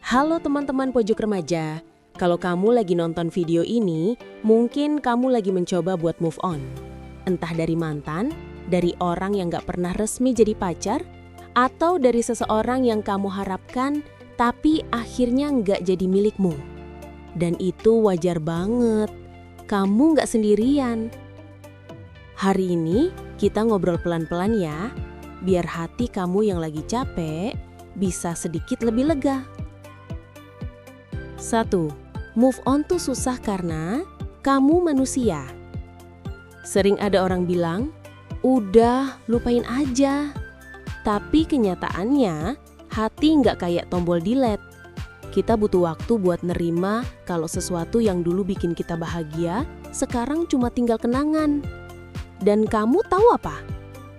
Halo teman-teman pojok remaja, kalau kamu lagi nonton video ini, mungkin kamu lagi mencoba buat move on. Entah dari mantan, dari orang yang gak pernah resmi jadi pacar, atau dari seseorang yang kamu harapkan, tapi akhirnya gak jadi milikmu. Dan itu wajar banget, kamu gak sendirian. Hari ini kita ngobrol pelan-pelan ya, biar hati kamu yang lagi capek bisa sedikit lebih lega. 1. Move on tuh susah karena kamu manusia. Sering ada orang bilang, udah lupain aja. Tapi kenyataannya, hati nggak kayak tombol delete. Kita butuh waktu buat nerima kalau sesuatu yang dulu bikin kita bahagia, sekarang cuma tinggal kenangan. Dan kamu tahu apa?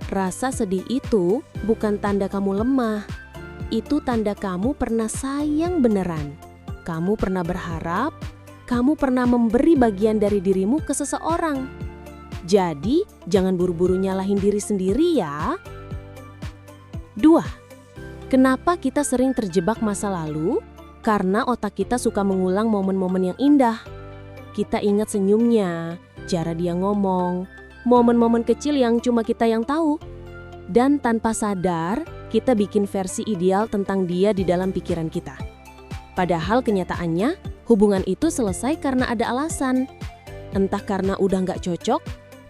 Rasa sedih itu bukan tanda kamu lemah. Itu tanda kamu pernah sayang beneran. Kamu pernah berharap, kamu pernah memberi bagian dari dirimu ke seseorang. Jadi, jangan buru-buru nyalahin diri sendiri ya. 2. Kenapa kita sering terjebak masa lalu? Karena otak kita suka mengulang momen-momen yang indah. Kita ingat senyumnya, cara dia ngomong, momen-momen kecil yang cuma kita yang tahu. Dan tanpa sadar, kita bikin versi ideal tentang dia di dalam pikiran kita. Padahal kenyataannya, hubungan itu selesai karena ada alasan. Entah karena udah nggak cocok,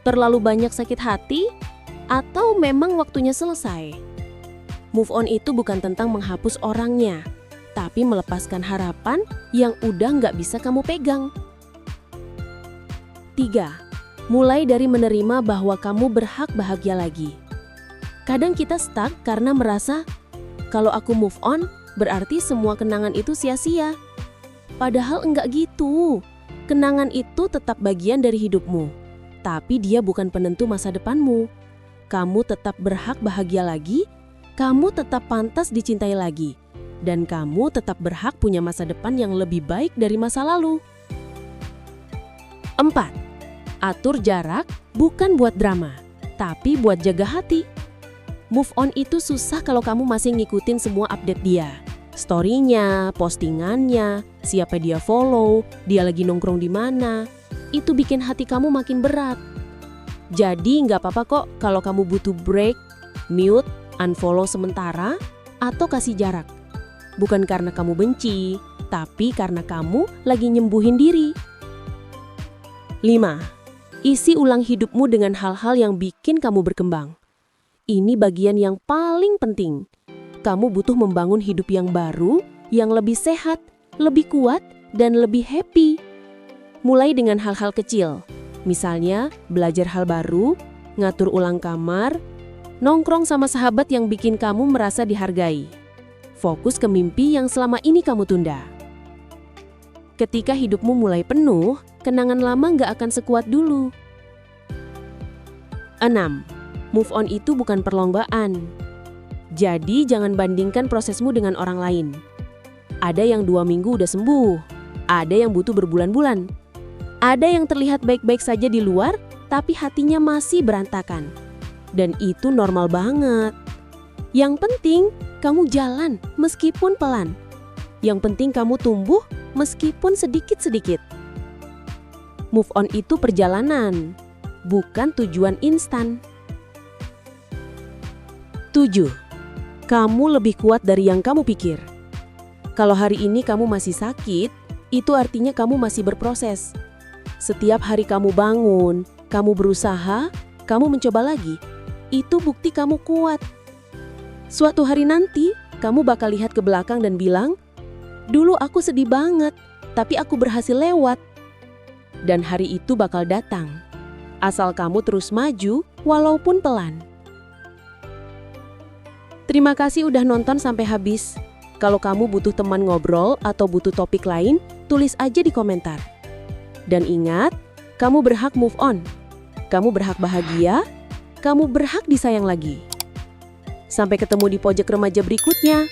terlalu banyak sakit hati, atau memang waktunya selesai. Move on itu bukan tentang menghapus orangnya, tapi melepaskan harapan yang udah nggak bisa kamu pegang. 3. Mulai dari menerima bahwa kamu berhak bahagia lagi. Kadang kita stuck karena merasa, kalau aku move on, berarti semua kenangan itu sia-sia. Padahal enggak gitu. Kenangan itu tetap bagian dari hidupmu. Tapi dia bukan penentu masa depanmu. Kamu tetap berhak bahagia lagi, kamu tetap pantas dicintai lagi. Dan kamu tetap berhak punya masa depan yang lebih baik dari masa lalu. 4. Atur jarak bukan buat drama, tapi buat jaga hati. Move on itu susah kalau kamu masih ngikutin semua update dia. Story-nya, postingannya, siapa dia follow, dia lagi nongkrong di mana. Itu bikin hati kamu makin berat. Jadi nggak apa-apa kok kalau kamu butuh break, mute, unfollow sementara, atau kasih jarak. Bukan karena kamu benci, tapi karena kamu lagi nyembuhin diri. 5. Isi ulang hidupmu dengan hal-hal yang bikin kamu berkembang. Ini bagian yang paling penting. Kamu butuh membangun hidup yang baru, yang lebih sehat, lebih kuat, dan lebih happy. Mulai dengan hal-hal kecil. Misalnya, belajar hal baru, ngatur ulang kamar, nongkrong sama sahabat yang bikin kamu merasa dihargai. Fokus ke mimpi yang selama ini kamu tunda. Ketika hidupmu mulai penuh, kenangan lama nggak akan sekuat dulu. 6. Move on itu bukan perlombaan. Jadi jangan bandingkan prosesmu dengan orang lain. Ada yang 2 minggu udah sembuh, ada yang butuh berbulan-bulan. Ada yang terlihat baik-baik saja di luar, tapi hatinya masih berantakan. Dan itu normal banget. Yang penting kamu jalan meskipun pelan. Yang penting kamu tumbuh meskipun sedikit-sedikit. Move on itu perjalanan, bukan tujuan instan. 7. Kamu lebih kuat dari yang kamu pikir. Kalau hari ini kamu masih sakit, itu artinya kamu masih berproses. Setiap hari kamu bangun, kamu berusaha, kamu mencoba lagi. Itu bukti kamu kuat. Suatu hari nanti, kamu bakal lihat ke belakang dan bilang, dulu aku sedih banget, tapi aku berhasil lewat. Dan hari itu bakal datang. Asal kamu terus maju, walaupun pelan. Terima kasih udah nonton sampai habis. Kalau kamu butuh teman ngobrol atau butuh topik lain, tulis aja di komentar. Dan ingat, kamu berhak move on. Kamu berhak bahagia, kamu berhak disayang lagi. Sampai ketemu di pojok remaja berikutnya.